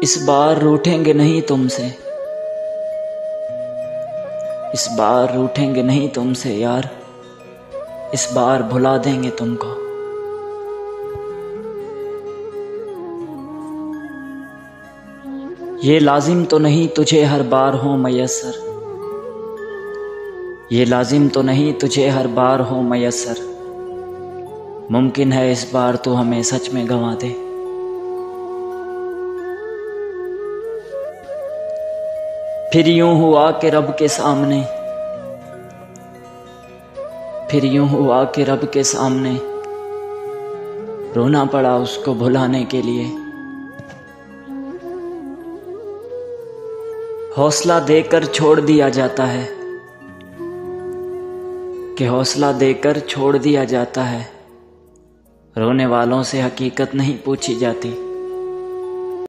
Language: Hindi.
इस बार रूठेंगे नहीं तुमसे, इस बार रूठेंगे नहीं तुमसे यार, इस बार भुला देंगे तुमको। ये लाजिम तो नहीं तुझे हर बार हो मयस्सर, ये लाजिम तो नहीं तुझे हर बार हो मयस्सर, मुमकिन है इस बार तू हमें सच में गंवा दे। फिर यूं हुआ कि रब के सामने, फिर यूं हुआ कि रब के सामने रोना पड़ा उसको भुलाने के लिए। हौसला देकर छोड़ दिया जाता है, कि हौसला देकर छोड़ दिया जाता है, रोने वालों से हकीकत नहीं पूछी जाती।